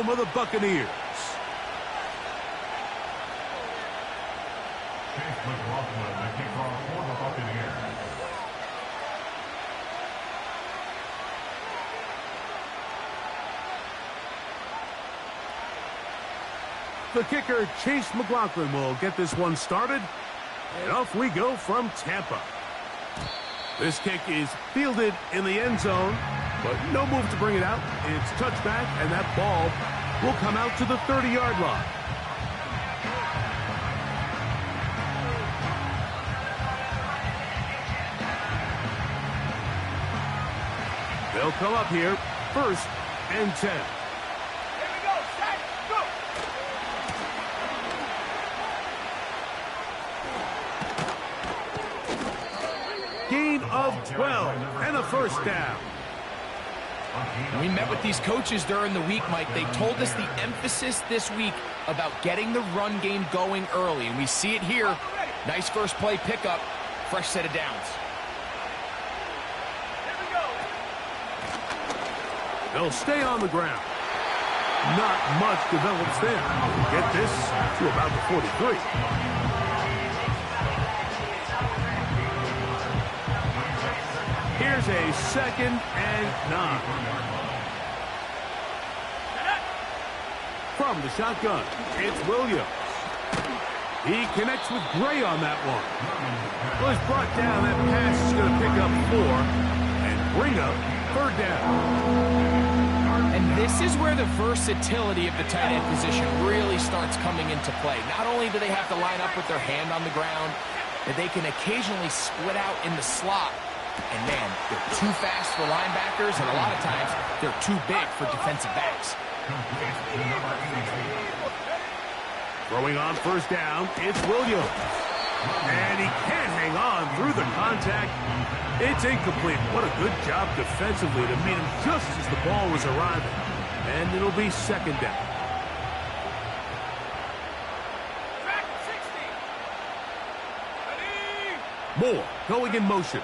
home of the Buccaneers. Chase McLaughlin, the kickoff for the Buccaneers. The kicker, Chase McLaughlin, will get this one started. And off we go from Tampa. This kick is fielded in the end zone, but no move to bring it out. It's touchback, and that ball will come out to the 30-yard line. They'll come up here, 1st and 10. Gain of 12 and a 1st down. We met with these coaches during the week, Mike. They told us the emphasis this week about getting the run game going early, and we see it here. Nice first play pickup, fresh set of downs. They'll stay on the ground. Not much develops there. Get this to about the 43. Here's a 2nd and 9. From the shotgun, it's Williams. He connects with Gray on that one. Well, he's brought down. That pass is going to pick up 4 and bring up 3rd down. And this is where the versatility of the tight end position really starts coming into play. Not only do they have to line up with their hand on the ground, but they can occasionally split out in the slot. And man, they're too fast for linebackers, and a lot of times they're too big for defensive backs. Throwing on 1st down, it's Williams. And he can't hang on through the contact. It's incomplete. What a good job defensively to meet him just as the ball was arriving. And it'll be 2nd down. Moore going in motion.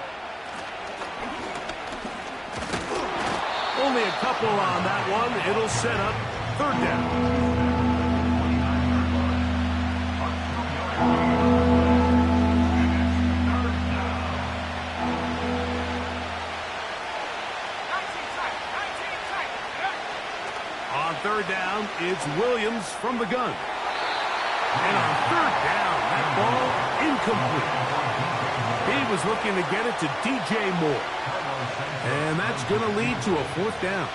Only a couple on that one. It'll set up 3rd down. On 3rd down, it's Williams from the gun. And on 3rd down, that ball incomplete. He was looking to get it to DJ Moore. And that's going to lead to a 4th down.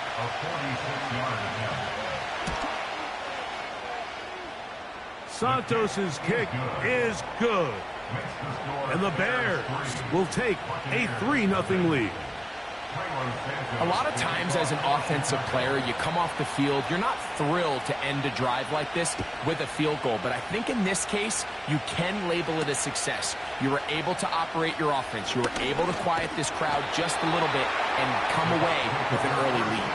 Santos's kick is good. And the Bears will take a 3-0 lead. A lot of times as an offensive player, you come off the field, you're not thrilled to end a drive like this with a field goal. But I think in this case, you can label it a success. You were able to operate your offense. You were able to quiet this crowd just a little bit and come away with an early lead.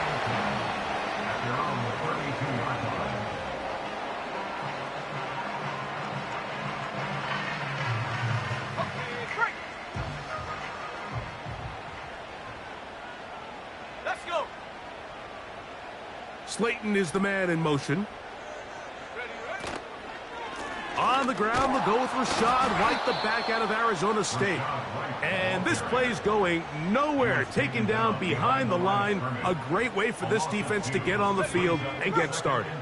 Slayton is the man in motion. On the ground, they'll go with Rachaad White, the back out of Arizona State. And this play's going nowhere. Taken down behind the line. A great way for this defense to get on the field and get started.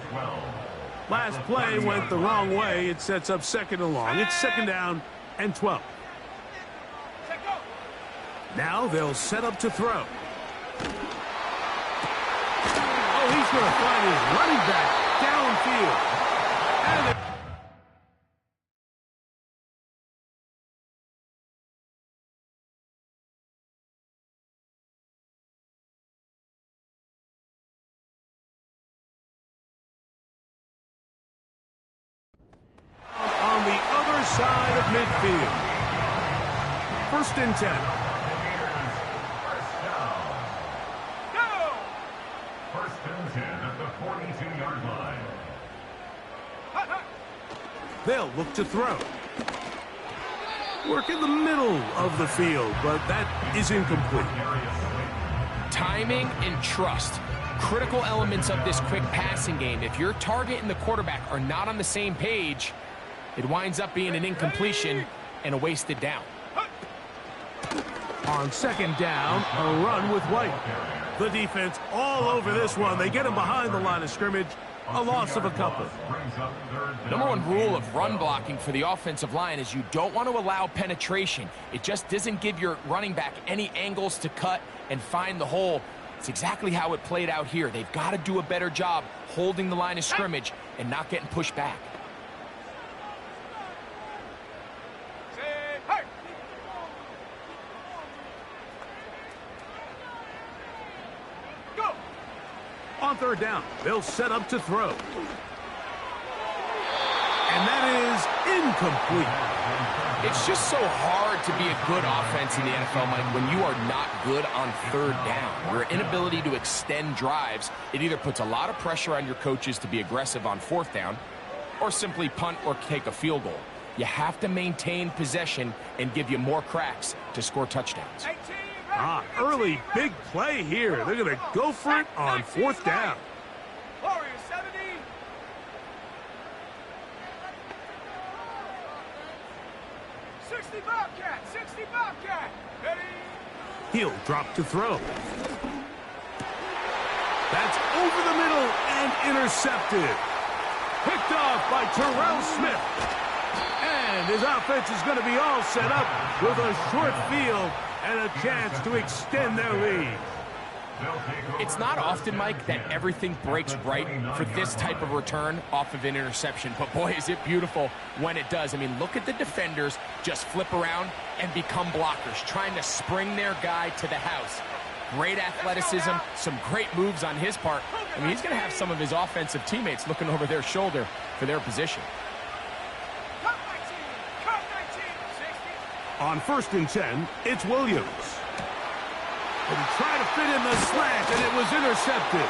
Last play went the wrong way. It sets up 2nd and long. It's 2nd down and 12. Now they'll set up to throw. He's going to find his running back downfield. And on the other side of midfield. 1st and 10. They'll look to throw. Work in the middle of the field, but that is incomplete. Timing and trust. critical elements of this quick passing game. If your target and the quarterback are not on the same page, it winds up being an incompletion and a wasted down. On second down, a run with White. The defense all over this one. They get him behind the line of scrimmage. A loss of a couple. Number one rule of run blocking for the offensive line is you don't want to allow penetration. It just doesn't give your running back any angles to cut and find the hole. It's exactly how it played out here. They've got to do a better job holding the line of scrimmage and not getting pushed back. On third down, they'll set up to throw. And that is incomplete. It's just so hard to be a good offense in the NFL, Mike, when you are not good on third down. Your inability to extend drives, it either puts a lot of pressure on your coaches to be aggressive on fourth down or simply punt or take a field goal. You have to maintain possession and give you more cracks to score touchdowns. Early big play here. They're going to go for it on fourth down. Warriors 70. Ready. He'll drop to throw. That's over the middle and intercepted. Picked off by Terrell Smith. And his offense is going to be all set up with a short field and a chance to extend their lead. It's not often, Mike, that everything breaks right for this type of return off of an interception. But, boy, is it beautiful when it does. I mean, look at the defenders just flip around and become blockers, trying to spring their guy to the house. Great athleticism, some great moves on his part. I mean, he's going to have some of his offensive teammates looking over their shoulder for their position. On 1st and 10, it's Williams. And he tried to fit in the slant, and it was intercepted.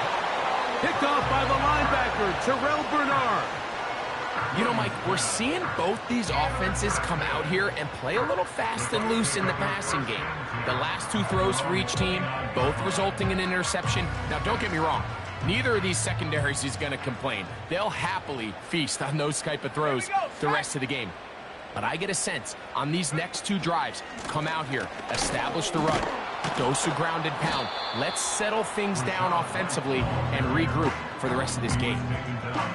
Picked off by the linebacker, Terrell Bernard. You know, Mike, we're seeing both these offenses come out here and play a little fast and loose in the passing game. The last two throws for each team, both resulting in an interception. Now, don't get me wrong. Neither of these secondaries is going to complain. They'll happily feast on those type of throws the rest of the game. But I get a sense on these next two drives, come out here, establish the run, dose of grounded pound. Let's settle things down offensively and regroup for the rest of this game.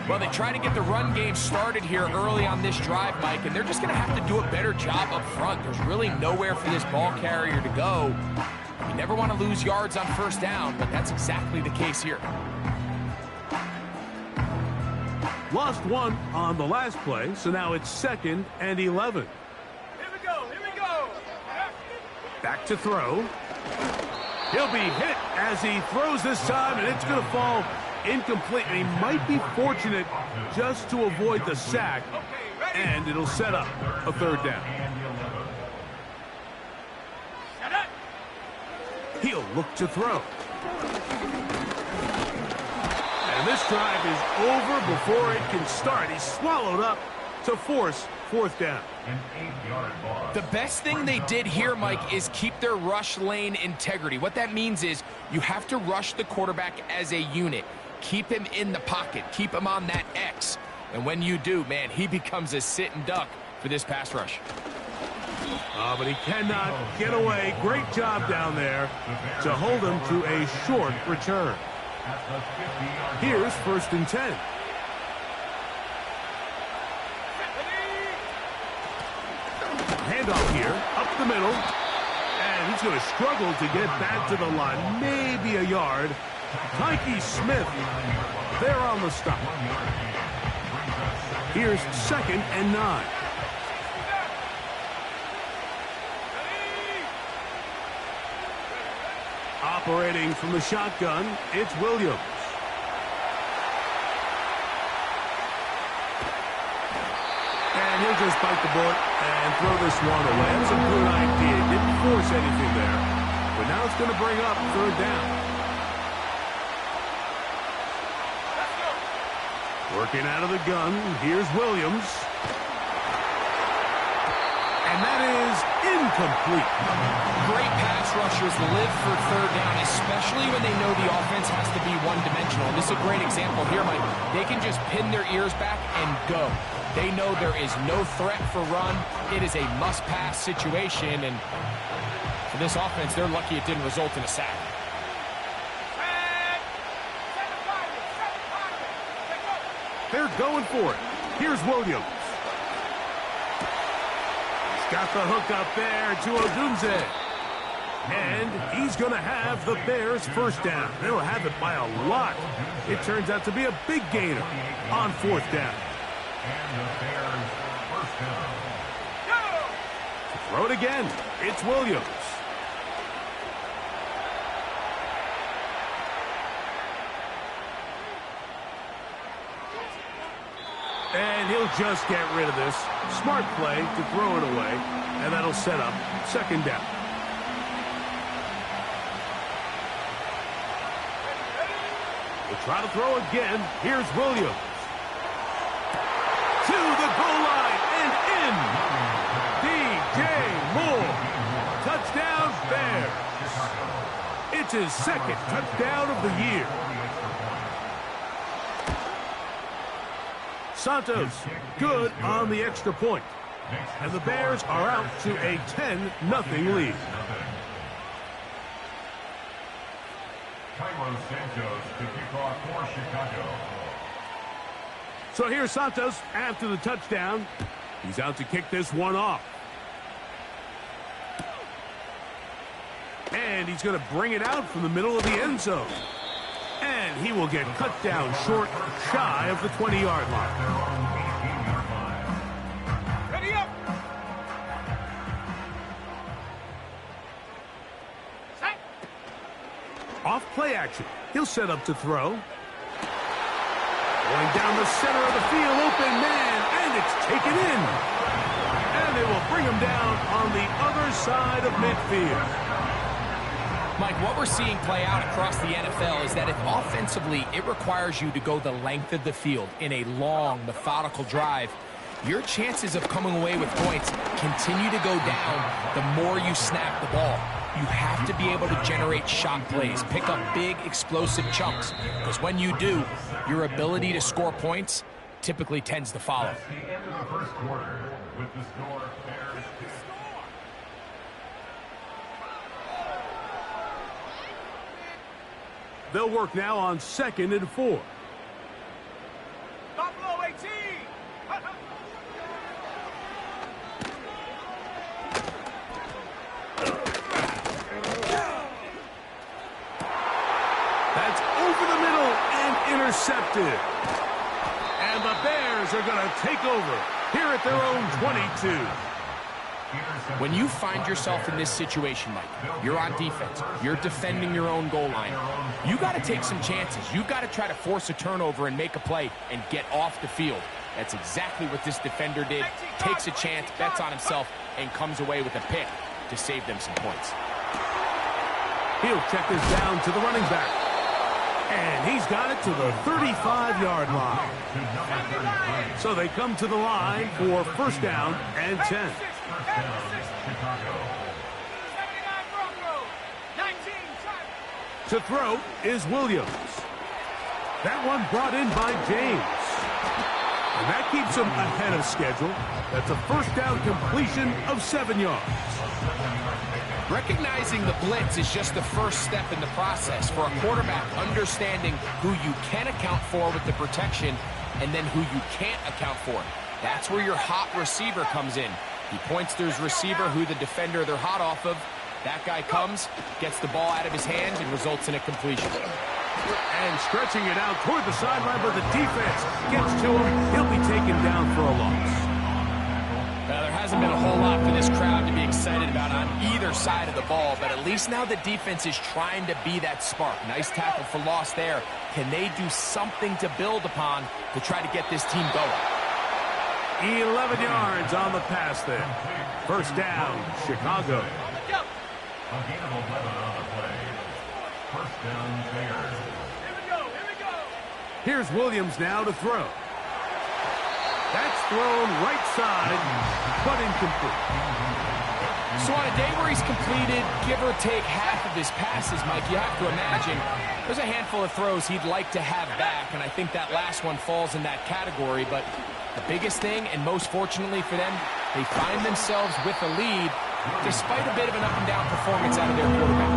Well, they try to get the run game started here early on this drive, Mike, and they're just going to have to do a better job up front. There's really nowhere for this ball carrier to go. You never want to lose yards on first down, but that's exactly the case here. Lost one on the last play, so now it's 2nd and 11. Here we go. Back to throw. He'll be hit as he throws this time, and it's going to fall incomplete. And he might be fortunate just to avoid the sack, and it'll set up a 3rd down. He'll look to throw. And this drive is over before it can start. He's swallowed up to force 4th down. The best thing they did here, Mike, is keep their rush lane integrity. What that means is you have to rush the quarterback as a unit. Keep him in the pocket. Keep him on that X. And when you do, man, he becomes a sit and duck for this pass rush. But he cannot get away. Great job down there to hold him to a short return. Here's 1st and 10. Handoff here, up the middle. And he's going to struggle to get back to the line. Maybe a yard. Tyke Smith there on the stop. Here's 2nd and 9. Operating from the shotgun, it's Williams. And he'll just bite the bullet and throw this one away. That's a good idea. Didn't force anything there. But now it's going to bring up 3rd down. Working out of the gun, here's Williams. And that is incomplete. Great pass rushers live for third down, especially when they know the offense has to be one-dimensional. And this is a great example here, Mike. They can just pin their ears back and go. They know there is no threat for run. It is a must-pass situation, and for this offense, they're lucky it didn't result in a sack. They're going for it. Here's Williams. He's got the hook up there to Odunze. And he's going to have the Bears first down. They'll have it by a lot. It turns out to be a big gainer on fourth down. And the Bears first down. Throw it again. It's Williams. And he'll just get rid of this. Smart play to throw it away. And that'll set up second down. We'll try to throw again. Here's Williams. To the goal line and in. DJ Moore. Touchdown Bears. It's his second touchdown of the year. Santos, good on the extra point. And the Bears are out to a 10-0 lead. Cairo Santos to kick off for Chicago. So here's Santos after the touchdown. He's out to kick this one off. And he's going to bring it out from the middle of the end zone. And he will get cut down short, shy of the 20-yard line. Ready up. Set. Off play action. He'll set up to throw. Going down the center of the field, open man, and it's taken in. And they will bring him down on the other side of midfield. Mike, what we're seeing play out across the NFL is that if offensively it requires you to go the length of the field in a long, methodical drive, your chances of coming away with points continue to go down the more you snap the ball. You have to be able to generate shot plays, pick up big, explosive chunks, because when you do, your ability to score points typically tends to follow. That's the end of the first quarter with the score Bears. They'll work now on 2nd and 4. Buffalo 18. That's over the middle and intercepted. And the Bears are going to take over here at their own 22. When you find yourself in this situation, Mike, you're on defense, you're defending your own goal line, you got to take some chances. You got to try to force a turnover and make a play and get off the field. That's exactly what this defender did. Takes a chance, bets on himself, and comes away with a pick to save them some points. He'll check this down to the running back. And he's got it to the 35-yard line. So they come to the line for first down and 10. To throw is Williams. That one brought in by James. And that keeps him ahead of schedule. That's a first down completion of 7 yards. Recognizing the blitz is just the first step in the process for a quarterback understanding who you can account for with the protection and then who you can't account for. That's where your hot receiver comes in. He points to his receiver who the defender they're hot off of. That guy comes, gets the ball out of his hands, and results in a completion. And stretching it out toward the sideline, but the defense gets to him. He'll be taken down for a loss. There hasn't been a whole lot for this crowd to be excited about on either side of the ball, but at least now the defense is trying to be that spark. Nice tackle for loss there. Can they do something to build upon to try to get this team going? 11 yards on the pass there. First down, Chicago. A gain of 11 on the play. First down, Bears. Here we go. Here's Williams now to throw. That's thrown right side, but incomplete. So on a day where he's completed, give or take half of his passes, Mike, you have to imagine there's a handful of throws he'd like to have back, and I think that last one falls in that category. But the biggest thing, and most fortunately for them, they find themselves with a lead despite a bit of an up-and-down performance out of their quarterback.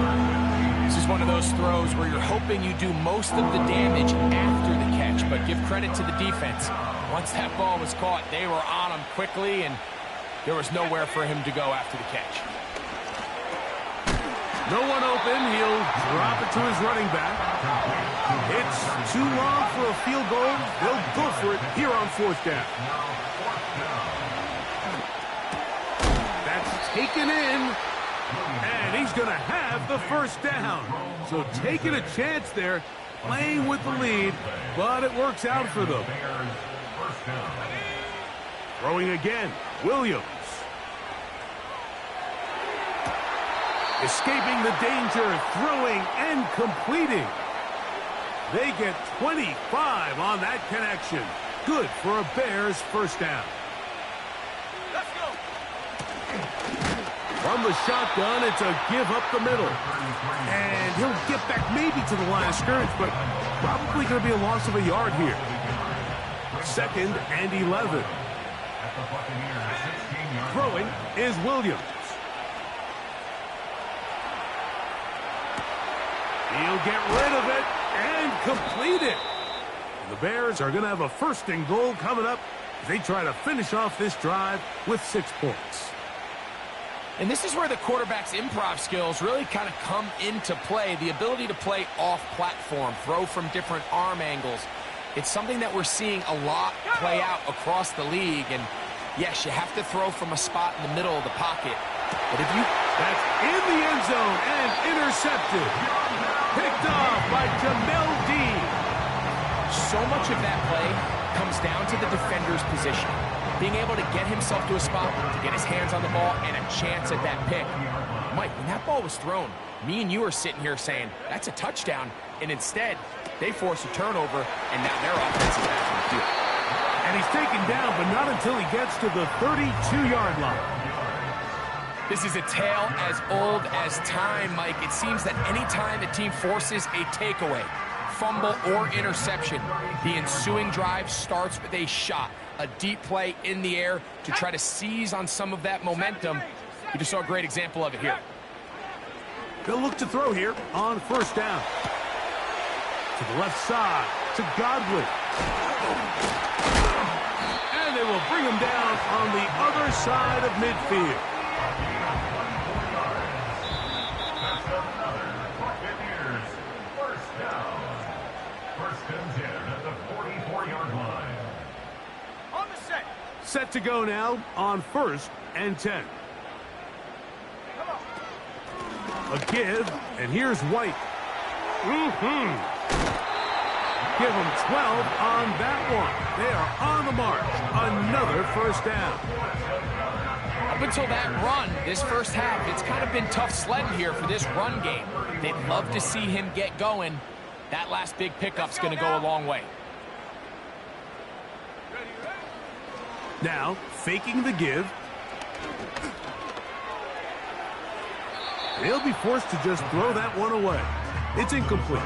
This is one of those throws where you're hoping you do most of the damage after the catch, but give credit to the defense. Once that ball was caught, they were on him quickly, and there was nowhere for him to go after the catch. No one open. He'll drop it to his running back. It's too long for a field goal. They'll go for it here on 4th down. That's taken in, and he's going to have the 1st down. So taking a chance there, playing with the lead, but it works out for them. Throwing again, Williams. Escaping the danger, throwing and completing. They get 25 on that connection. Good for a Bears 1st down. Let's go. From the shotgun, it's a give up the middle. And he'll get back maybe to the line of scrimmage, but probably going to be a loss of a yard here. 2nd and 11. Throwing is Williams. He'll get rid of it and complete it. The Bears are going to have a 1st and goal coming up as they try to finish off this drive with 6 points. And this is where the quarterback's improv skills really kind of come into play. The ability to play off-platform, throw from different arm angles. It's something that we're seeing a lot play out across the league. And yes, you have to throw from a spot in the middle of the pocket. But if you... That's in the end zone and intercepted. Picked off by Jamel Dean. So much of that play comes down to the defender's position. Being able to get himself to a spot, to get his hands on the ball, and a chance at that pick. Mike, when that ball was thrown, me and you are sitting here saying, that's a touchdown. And instead, they force a turnover, and now their offense is back on the field. And he's taken down, but not until he gets to the 32-yard line. This is a tale as old as time, Mike. It seems that any time a team forces a takeaway, fumble, or interception, the ensuing drive starts with a shot, a deep play in the air to try to seize on some of that momentum. You just saw a great example of it here. They'll look to throw here on 1st down. To the left side, to Godwin. And they will bring him down on the other side of midfield. Set to go now on 1st and 10. A give, and here's White. Give them 12 on that one. They are on the march. Another 1st down. Up until that run, this 1st half, it's kind of been tough sledding here for this run game. They'd love to see him get going. That last big pickup's going to go a long way. Now, faking the give. They'll be forced to just throw that one away. It's incomplete.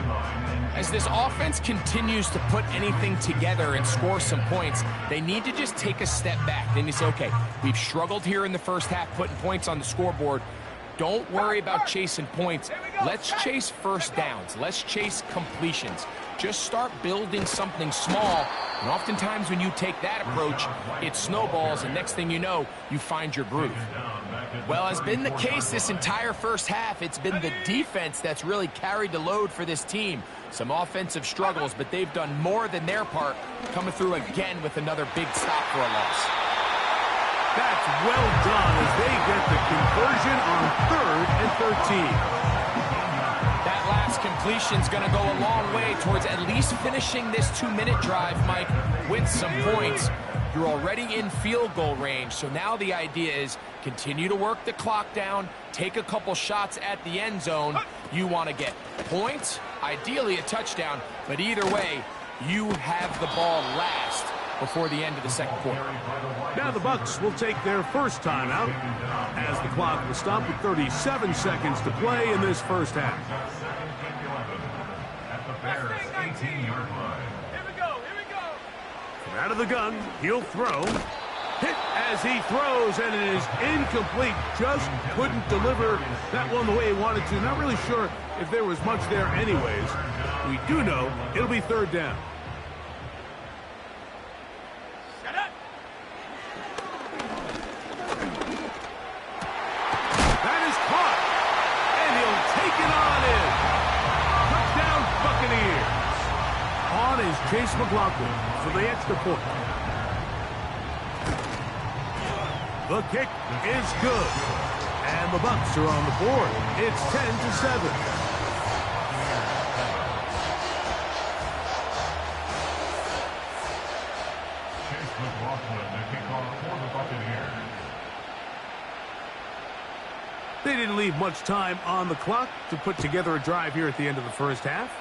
As this offense continues to put anything together and score some points, they need to just take a step back. They need to say, okay, we've struggled here in the 1st half putting points on the scoreboard. Don't worry about chasing points. Let's chase 1st downs. Let's chase completions. Just start building something small. And oftentimes when you take that approach, it snowballs, and next thing you know, you find your groove. Well, has been the case this entire 1st half. It's been the defense that's really carried the load for this team. Some offensive struggles, but they've done more than their part, coming through again with another big stop for a loss. That's well done as they get the conversion on 3rd and 13. That last completion's going to go a long way towards at least finishing this 2-minute drive, Mike, with some points. You're already in field goal range, so now the idea is continue to work the clock down, take a couple shots at the end zone. You want to get points, ideally a touchdown, but either way, you have the ball last before the end of the second quarter. Now the Bucks will take their first timeout as the clock will stop with 37 seconds to play in this first half. At the Bears' 18-yard line. Here we go. Here we go. From out of the gun, he'll throw. Hit as he throws, and it is incomplete. Just couldn't deliver that one the way he wanted to. Not really sure if there was much there anyways. We do know it'll be third down. Shut up. That is caught, and he'll take it on in. Touchdown, Buccaneers. On is Chase McLaughlin for the extra point. The kick is good, and the Bucks are on the board. It's 10-7. They didn't leave much time on the clock to put together a drive here at the end of the first half.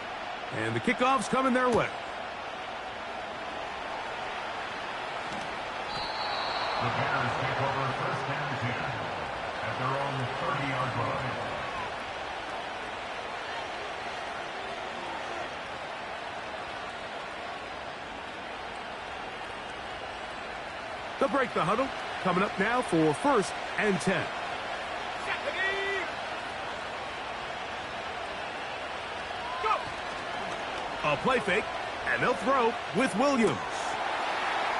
And the kickoff's coming their way. The Bears take over first and 10 at their own 30-yard line. They'll break the huddle. Coming up now for first and 10. A play fake, and they'll throw with Williams.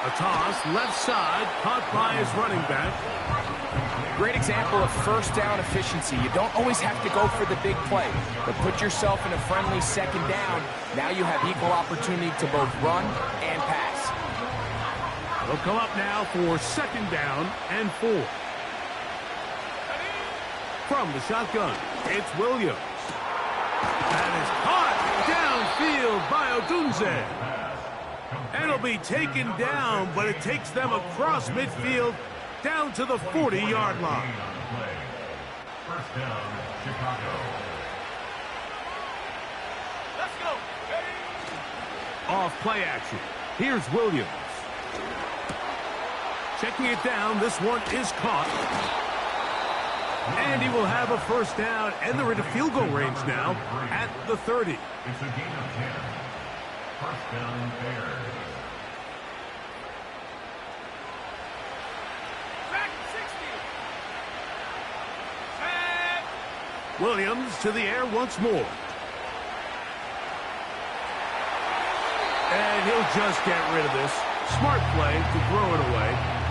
A toss, left side, caught by his running back. Great example of first down efficiency. You don't always have to go for the big play, but put yourself in a friendly second down. Now you have equal opportunity to both run and pass. They'll come up now for second down and 4. From the shotgun, it's Williams. That is caught downfield by Odunze. And it'll be taken down, but it takes them across midfield down to the 40-yard line. First down, Chicago. Let's go. Ready? Off play action. Here's Williams. Checking it down. This one is caught. And he will have a first down, and they're into field goal range now at the 30. It's a gain of 10. First down, Bears. Back 60. Set. Williams to the air once more. And he'll just get rid of this. Smart play to throw it away,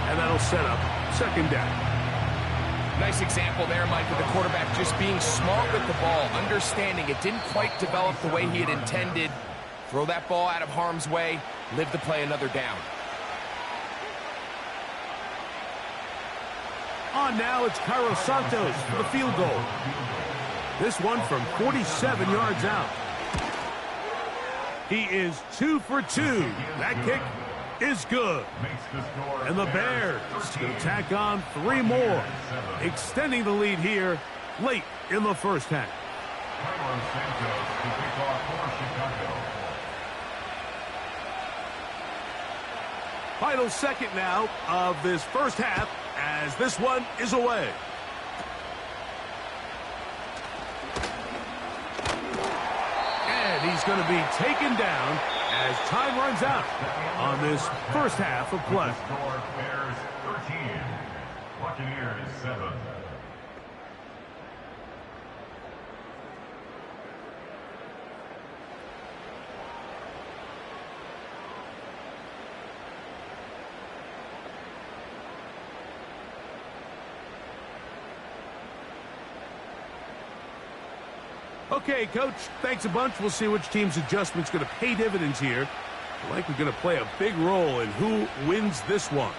and that'll set up second down. Nice example there, Mike, of the quarterback just being smart with the ball, understanding it didn't quite develop the way he had intended. Throw that ball out of harm's way, live to play another down. On now, it's Cairo Santos for the field goal. This one from 47 yards out. He is 2 for 2. That kick is good. And the Bears will tack on 3 more, extending the lead here late in the first half. Cairo Santos to kick off for Chicago. Final second now of this first half as this one is away. And he's going to be taken down as time runs out on this first half of play. Score Bears 13, Buccaneers 7. Okay, Coach, thanks a bunch. We'll see which team's adjustment's going to pay dividends here. I like we're going to play a big role in who wins this one.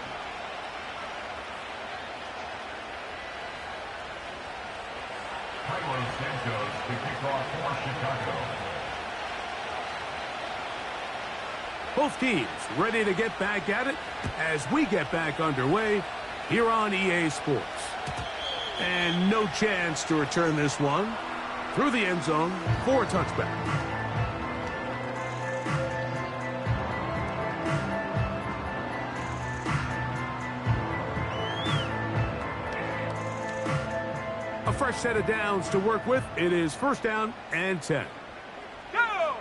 Cairo Santos to kick off for Chicago. Both teams ready to get back at it as we get back underway here on EA Sports. And no chance to return this one through the end zone for a touchback. fresh set of downs to work with. It is first down and 10. Go!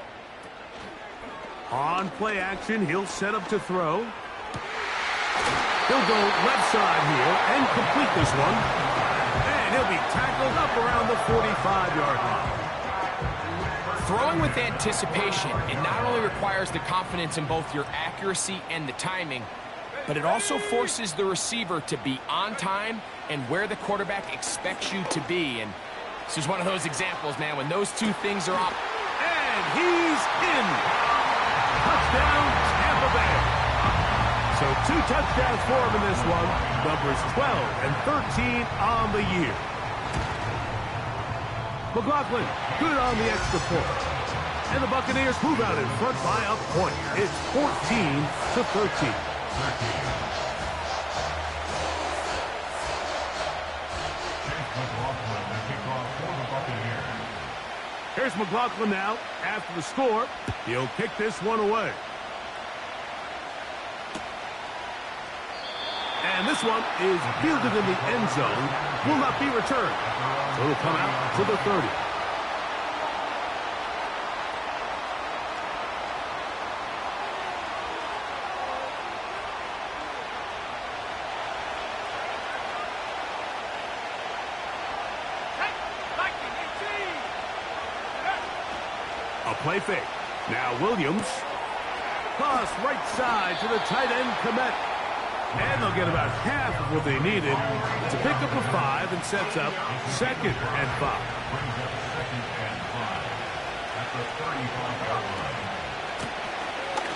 On play action, he'll set up to throw. He'll go left side here and complete this one. And he'll be tackled up around the 45-yard line. Throwing with anticipation, it not only requires the confidence in both your accuracy and the timing, but it also forces the receiver to be on time and where the quarterback expects you to be. And this is one of those examples, man, when those two things are up. And he's in. Touchdown, Tampa Bay. So 2 touchdowns for him in this one. Numbers 12 and 13 on the year. McLaughlin, good on the extra point. And the Buccaneers move out in front by a point. It's 14-13. Here's McLaughlin now after the score. He'll kick this one away. And this one is fielded in the end zone. Will not be returned. So it'll come out to the 30. A play fake. Now Williams. Cross right side to the tight end, Kmet. And they'll get about half of what they needed to pick up a 5 and sets up 2nd and 5.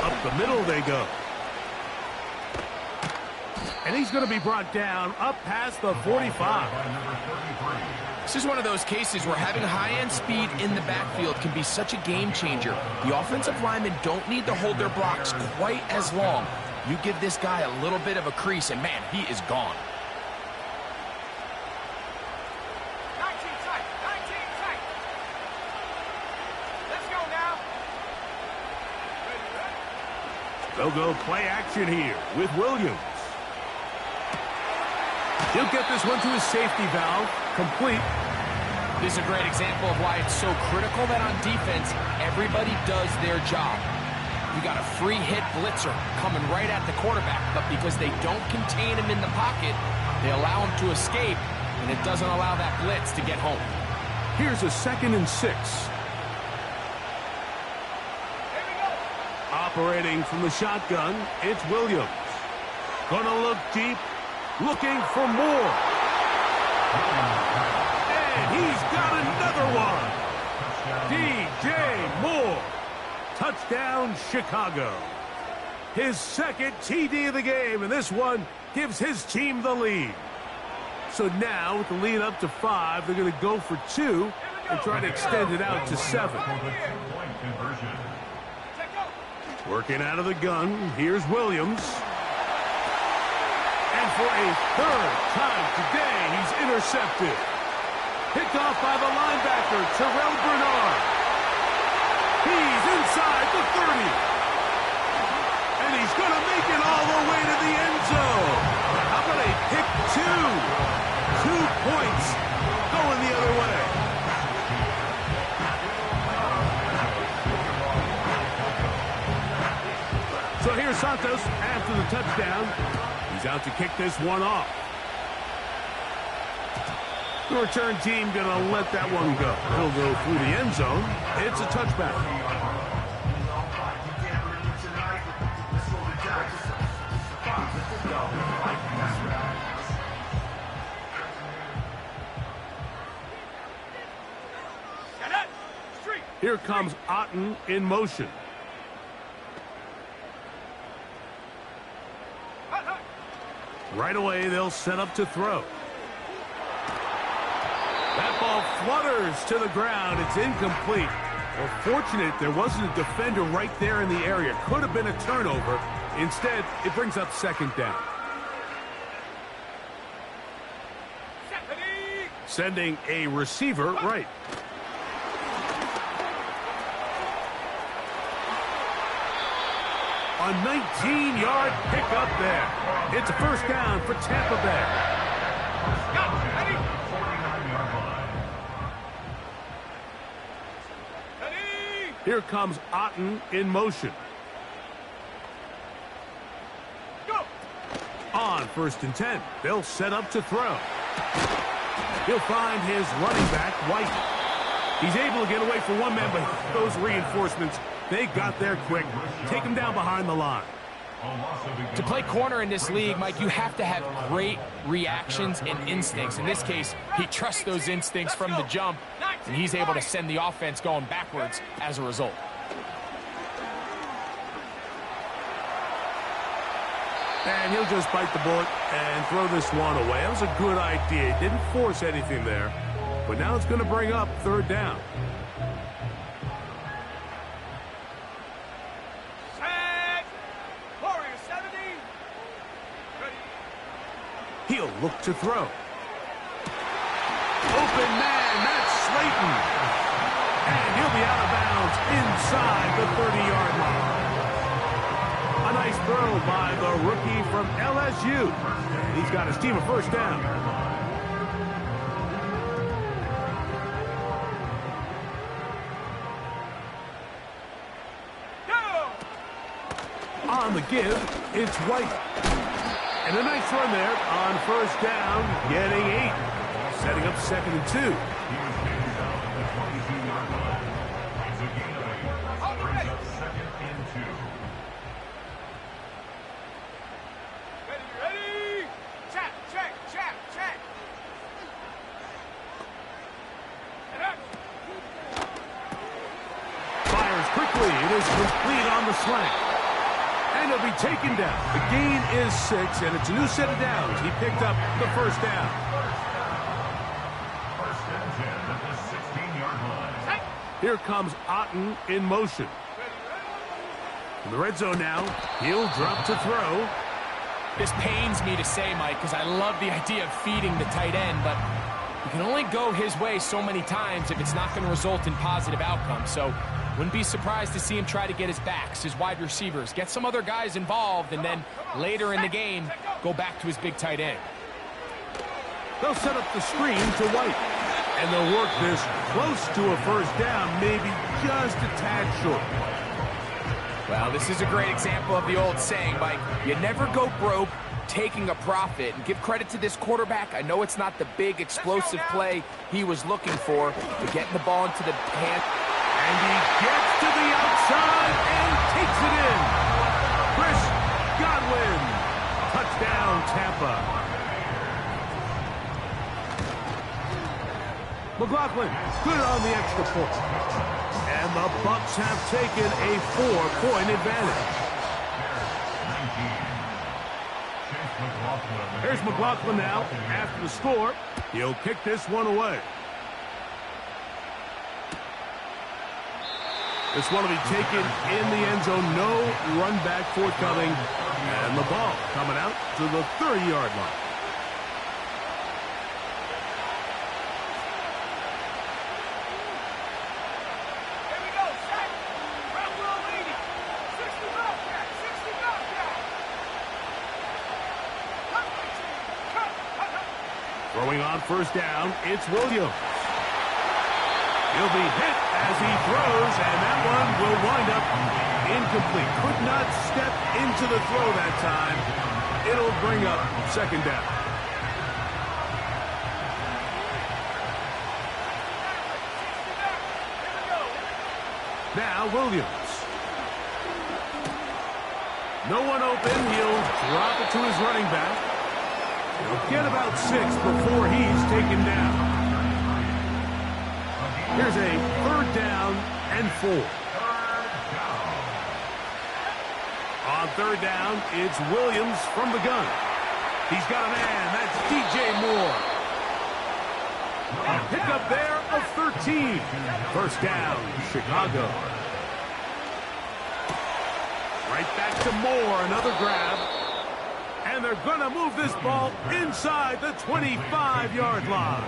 Up the middle they go. And he's going to be brought down up past the 45. This is one of those cases where having high-end speed in the backfield can be such a game changer. The offensive linemen don't need to hold their blocks quite as long. You give this guy a little bit of a crease, and man, he is gone. 19 tight, 19 tight. Let's go now. They'll go play action here with Williams. He'll get this one to his safety valve, complete. This is a great example of why it's so critical that on defense, everybody does their job. You got a free hit blitzer coming right at the quarterback, but because they don't contain him in the pocket, they allow him to escape, and it doesn't allow that blitz to get home. Here's a 2nd and 6. Here we go. Operating from the shotgun, it's Williams. Gonna look deep, looking for more. And he's got another one. DJ Moore. Touchdown, Chicago. His 2nd TD of the game, and this one gives his team the lead. So now, with the lead up to 5, they're going to go for 2 and try to extend it out to 7. Working out of the gun, here's Williams. And for a 3rd time today, he's intercepted. Picked off by the linebacker, Terrell Bernard. He's inside the 30. And he's going to make it all the way to the end zone. How about a pick 2? 2 points going the other way. So here's Santos after the touchdown. He's out to kick this one off. The return team going to let that one go. He'll go through the end zone. It's a touchback. Here comes Otten in motion. Right away, they'll set up to throw. That ball flutters to the ground. It's incomplete. Well, fortunate there wasn't a defender right there in the area. Could have been a turnover. Instead, it brings up 2nd down. Sending a receiver right. A 19-yard pickup there. It's a 1st down for Tampa Bay. Here comes Otten in motion. Go. On 1st and 10, they'll set up to throw. He'll find his running back, White. He's able to get away from one man, but those reinforcements, they got there quick. Take him down behind the line. To play corner in this league, Mike, you have to have great reactions and instincts. In this case, he trusts those instincts from the jump, and he's able to send the offense going backwards as a result. And he'll just bite the bullet and throw this one away. That was a good idea. He didn't force anything there, but now it's going to bring up 3rd down. He'll look to throw. Open man, that's Slayton. And he'll be out of bounds inside the 30-yard line. A nice throw by the rookie from LSU. He's got his team a 1st down. Go. On the give, it's White. And a nice run there on 1st down, getting 8. Setting up 2nd and 2. He was taken down at the 22-yard line. It's a gain of 8. Brings up 2nd and 2. Ready. Check. Fires quickly. It is complete on the slant. And he'll be taken down. The gain is 6, and it's a new set of downs. He picked up the 1st down. 1st and 10 at the 16-yard line. Here comes Otten in motion. In the red zone now, he'll drop to throw. This pains me to say, Mike, because I love the idea of feeding the tight end, but you can only go his way so many times if it's not going to result in positive outcomes. So wouldn't be surprised to see him try to get his backs, his wide receivers, get some other guys involved, and then later in the game, go back to his big tight end. They'll set up the screen to White. And they'll work this close to a 1st down, maybe just a tad short. Well, this is a great example of the old saying, Mike, you never go broke taking a profit. And give credit to this quarterback. I know it's not the big explosive play he was looking for, but getting the ball into the hand. And he gets to the outside and takes it in. Chris Godwin. Touchdown, Tampa. McLaughlin, good on the extra point. And the Bucs have taken a 4-point advantage. Here's McLaughlin now after the score. He'll kick this one away. This one will be taken in the end zone. No run back forthcoming. And the ball coming out to the 30-yard line. Here we go. Set. Round roll, 80. 60 Bobcat. 60 Bobcat. Throwing on 1st down, it's Williams. He'll be hit as he throws, and that one will wind up incomplete. Could not step into the throw that time. It'll bring up 2nd down. Now Williams. No one open. He'll drop it to his running back. He'll get about 6 before he's taken down. Here's a 3rd down and 4. On 3rd down, it's Williams from the gun. He's got a man. That's DJ Moore. A pickup there of 13. 1st down, Chicago. Right back to Moore. Another grab. And they're going to move this ball inside the 25-yard line.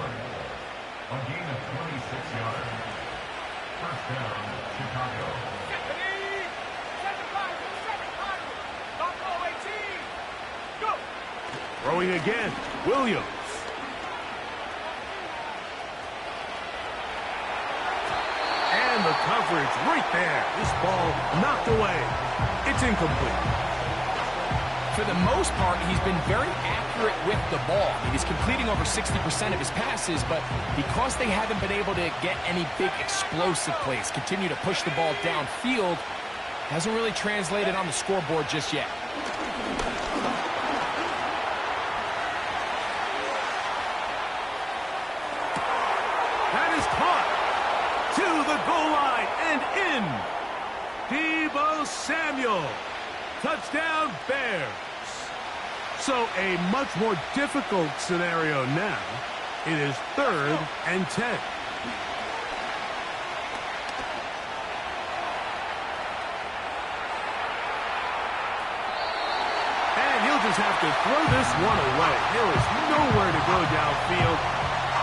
A gain of 26 yards. 1st down, Chicago. Throwing again, Williams. And the coverage right there. This ball knocked away. It's incomplete. For the most part, he's been very accurate with the ball. He's completing over 60% of his passes, but because they haven't been able to get any big explosive plays, continue to push the ball downfield, hasn't really translated on the scoreboard just yet. That is caught to the goal line and in. Deebo Samuel. Touchdown, Bears. So a much more difficult scenario now. It is 3rd and 10. And he'll just have to throw this one away. There is nowhere to go downfield.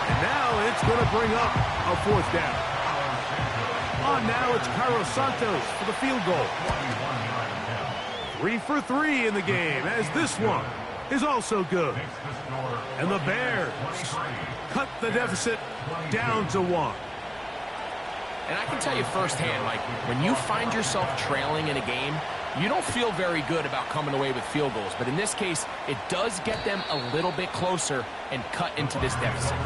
And now it's going to bring up a 4th down. On now, it's Cairo Santos for the field goal. 3 for 3 in the game, as this one is also good. And the Bears cut the deficit down to 1. And I can tell you firsthand, like, when you find yourself trailing in a game, you don't feel very good about coming away with field goals. But in this case, it does get them a little bit closer and cut into this deficit.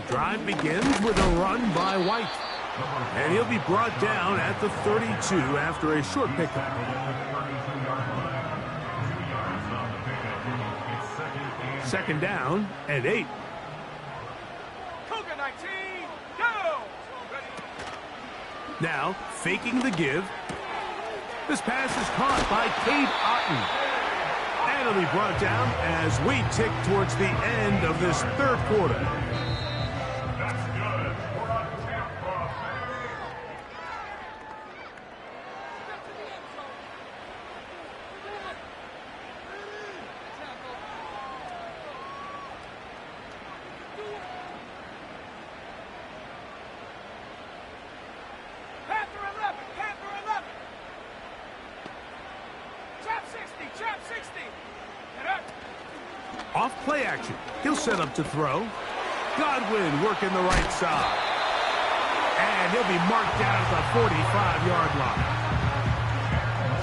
Drive begins with a run by White. And he'll be brought down at the 32 after a short pickup. Second down and 8. Cougar 19, go! Now, faking the give. This pass is caught by Cade Otton. And he'll be brought down as we tick towards the end of this 3rd quarter. Off play action. He'll set up to throw. Godwin working the right side. And he'll be marked down at the 45-yard line.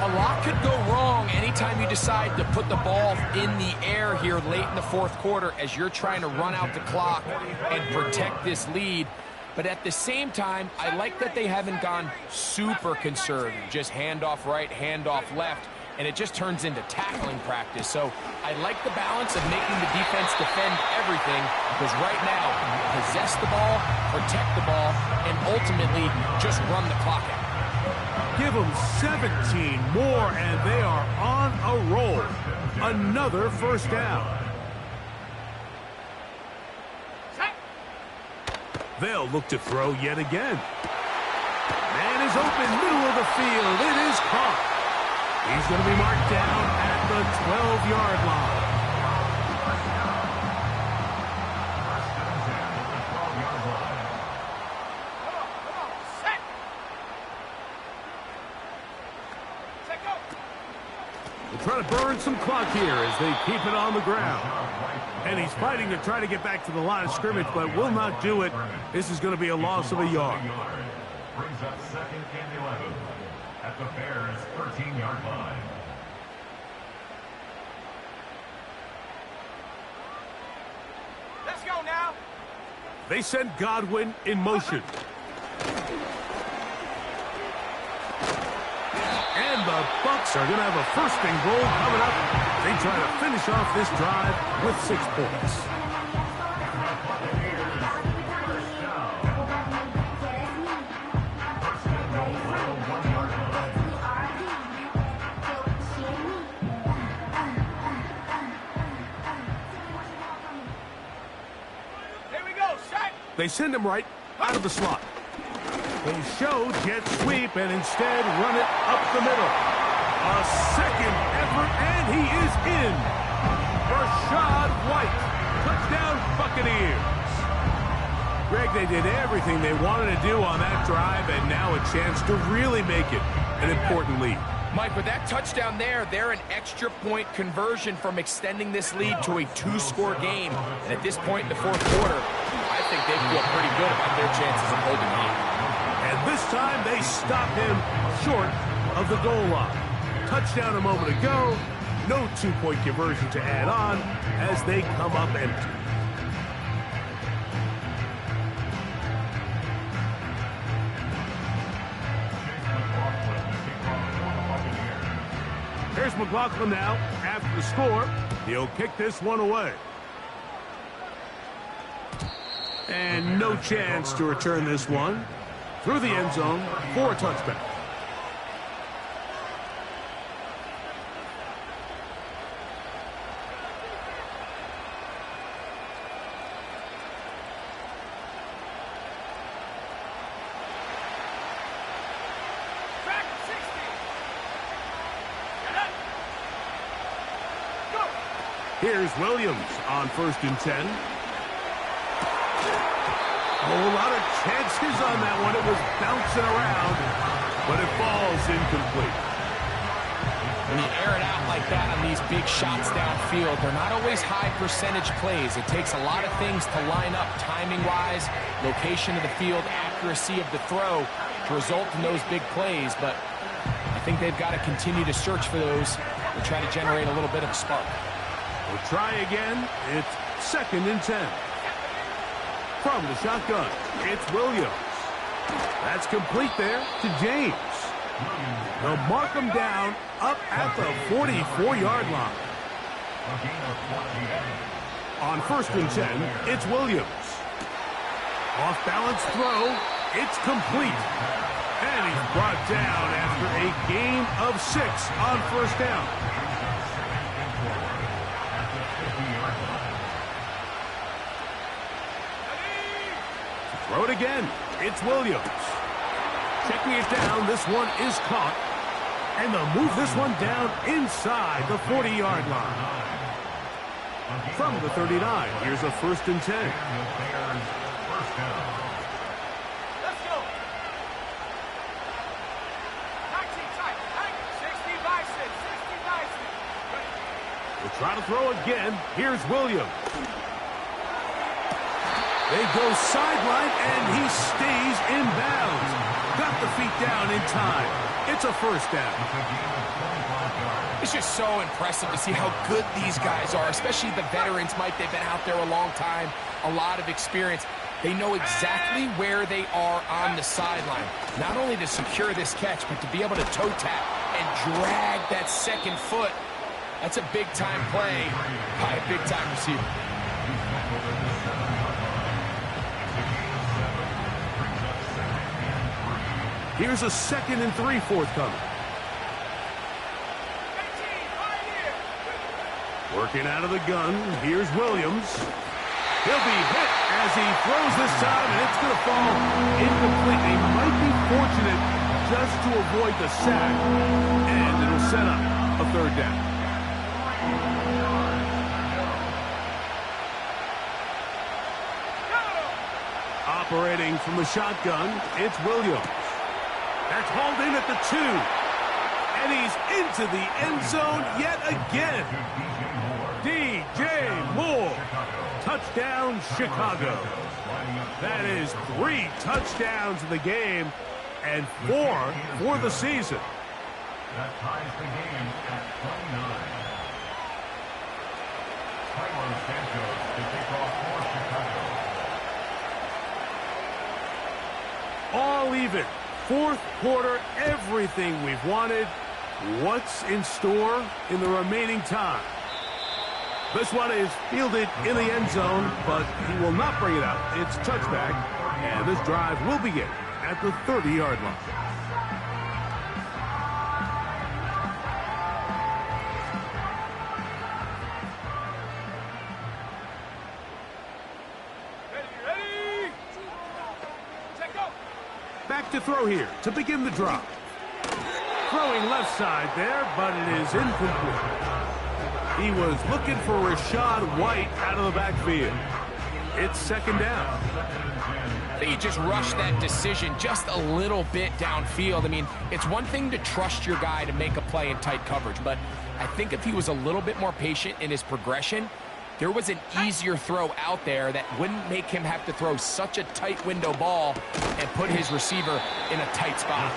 A lot could go wrong anytime you decide to put the ball in the air here late in the 4th quarter as you're trying to run out the clock and protect this lead. But at the same time, I like that they haven't gone super conservative. Just handoff right, handoff left. And it just turns into tackling practice. So I like the balance of making the defense defend everything, because right now, possess the ball, protect the ball, and ultimately just run the clock out. Give them 17 more, and they are on a roll. Another 1st down. They'll look to throw yet again. Man is open, middle of the field. It is caught. He's going to be marked down at the 12-yard line. They're trying to burn some clock here as they keep it on the ground. And he's fighting to try to get back to the line of scrimmage, but will not do it. This is going to be a loss of a yard. Brings up 2nd and 11 at the Bears' 13-yard line. Let's go now. They send Godwin in motion. And the Bucs are going to have a 1st and goal coming up. They try to finish off this drive with 6 points. They send him right out of the slot. They show jet sweep and instead run it up the middle. A 2nd effort, and he is in. Rachaad White. Touchdown, Buccaneers. Greg, they did everything they wanted to do on that drive, and now a chance to really make it an important lead. Mike, with that touchdown there, they're an extra point conversion from extending this lead to a 2-score game. And at this point in the fourth quarter, I think they feel pretty good about their chances of holding on. And this time they stop him short of the goal line. Touchdown a moment ago, no 2-point conversion to add on as they come up empty. Here's McLaughlin now. After the score, he'll kick this one away. And no chance to return this one through the end zone for a touchback. Here's Williams on 1st and 10. A whole lot of chances on that one. It was bouncing around, but it falls incomplete. When you air it out like that on these big shots downfield, they're not always high percentage plays. It takes a lot of things to line up timing-wise, location of the field, accuracy of the throw to result in those big plays. But I think they've got to continue to search for those and try to generate a little bit of a spark. We'll try again. It's 2nd and 10. From the shotgun, it's Williams. That's complete there to James. They'll mark him down up at the 44-yard line. On 1st and 10, it's Williams. Off-balance throw. It's complete. And he's brought down after a gain of 6 on 1st down. Throw it again. It's Williams. Checking it down. This one is caught. And they'll move this one down inside the 40-yard line. From the 39, here's a 1st and 10. Let's go. 19 tight. 60 by 6. 60 by 6. We'll try to throw again. Here's Williams. They go sideline, and he stays in bounds. Got the feet down in time. It's a 1st down. It's just so impressive to see how good these guys are, especially the veterans. Mike, they've been out there a long time, a lot of experience. They know exactly where they are on the sideline, not only to secure this catch, but to be able to toe tap and drag that 2nd foot. That's a big-time play by a big-time receiver. Here's a 2nd and 3 forthcoming. 18, right here. Working out of the gun, here's Williams. He'll be hit as he throws this time, and it's going to fall incomplete. They might be fortunate just to avoid the sack, and it'll set up a 3rd down. Operating from the shotgun, it's Williams. That's hauled in at the 2. And he's into the end zone yet again. DJ Moore. Touchdown, Chicago. That is 3 touchdowns in the game and 4 for the season. That ties the game at 29. Tyler Santos to kick off for Chicago. All even. 4th quarter, everything we've wanted. What's in store in the remaining time? This one is fielded in the end zone, but he will not bring it out. It's touchback, and this drive will begin at the 30-yard line. Ready? Check go. Back to throw here to begin the drive. Throwing left side there, but it is incomplete. He was looking for Rachaad White out of the backfield. It's 2nd down. I think he just rushed that decision just a little bit downfield. I mean, it's one thing to trust your guy to make a play in tight coverage, but I think if he was a little bit more patient in his progression, there was an easier throw out there that wouldn't make him have to throw such a tight window ball and put his receiver in a tight spot.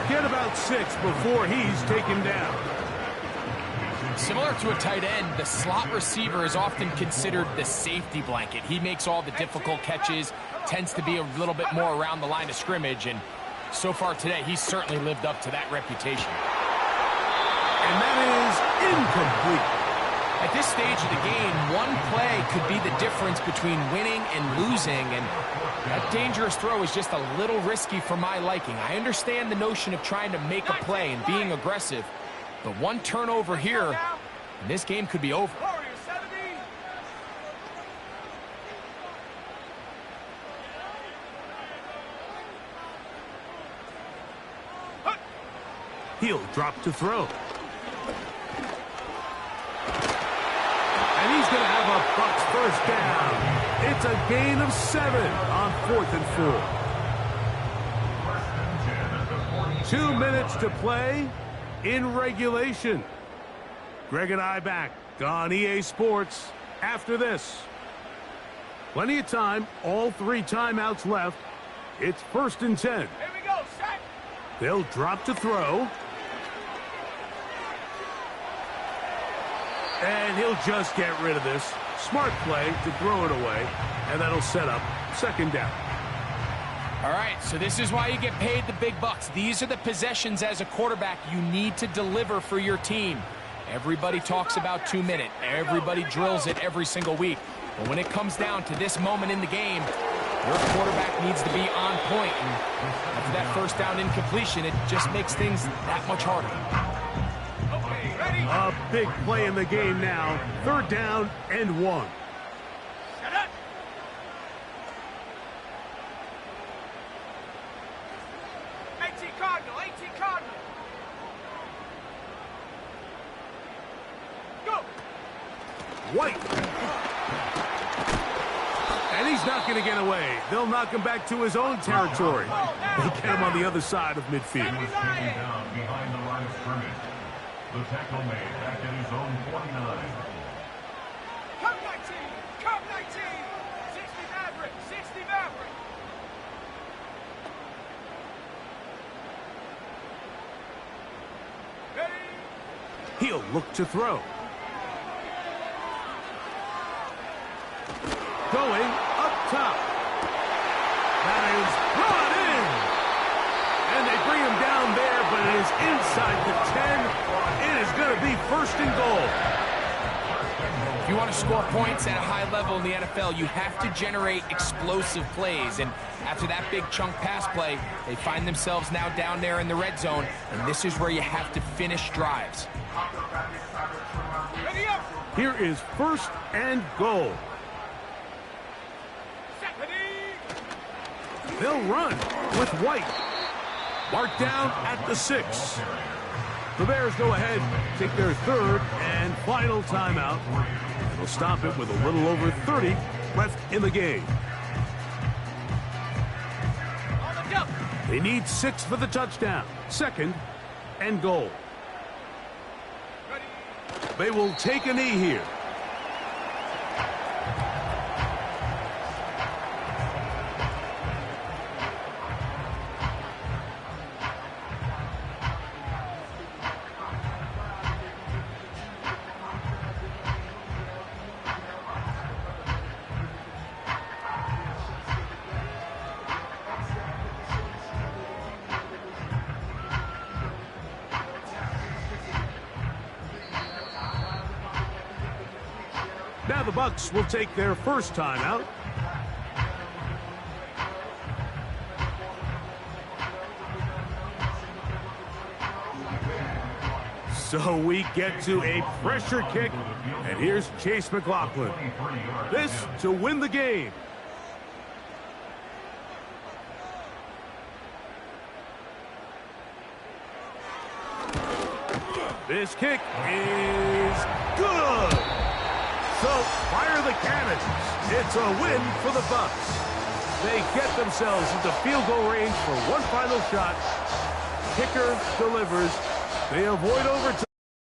Get about 6 before he's taken down. Similar to a tight end, the slot receiver is often considered the safety blanket. He makes all the difficult catches, tends to be a little bit more around the line of scrimmage, and so far today, he's certainly lived up to that reputation. And that is incomplete. At this stage of the game, one play could be the difference between winning and losing, and that dangerous throw is just a little risky for my liking. I understand the notion of trying to make a play and being aggressive, but one turnover here, and this game could be over. Warriors 70. He'll drop to throw. And he's going to have a Bucs first down. It's a gain of 7 on 4th and 4. 2 minutes to play in regulation. Greg and I back on EA Sports after this. Plenty of time, all 3 timeouts left. It's 1st and 10. Here we go, set. They'll drop to throw. And he'll just get rid of this. Smart play to throw it away. And that'll set up 2nd down. All right, so this is why you get paid the big bucks. These are the possessions as a quarterback you need to deliver for your team. Everybody talks about 2 minute. Everybody drills it every single week. But when it comes down to this moment in the game, your quarterback needs to be on point. And after that 1st down incompletion, it just makes things that much harder. Okay, ready. A big play in the game now. 3rd down and 1. Set up. Cardinal, 18 Cardinal. Go. White. And he's not going to get away. They'll knock him back to his own territory. They get him on the other side of midfield. Down behind the line of scrimmage. The tackle made back at his own 49. Come 19. Come 19. 60 Maverick. 60 Maverick. Ready. He'll look to throw. Going up top. That is brought in. And they bring him down there, but it is inside the 10. It is going to be 1st and goal. If you want to score points at a high level in the NFL, you have to generate explosive plays. And after that big chunk pass play, they find themselves now down there in the red zone. And this is where you have to finish drives. Ready up. Here is 1st and goal. Set. Ready. They'll run with White. Marked down at the 6. The Bears go ahead, take their 3rd and final timeout. They'll stop it with a little over 30 left in the game. On the jump. They need 6 for the touchdown. 2nd and goal. Ready. They will take a knee here. Now the Bucs will take their 1st timeout. So we get to a pressure kick, and here's Chase McLaughlin. This to win the game. This kick is good. So fire the cannons. It's a win for the Bucs. They get themselves into field goal range for one final shot. Kicker delivers. They avoid overtime.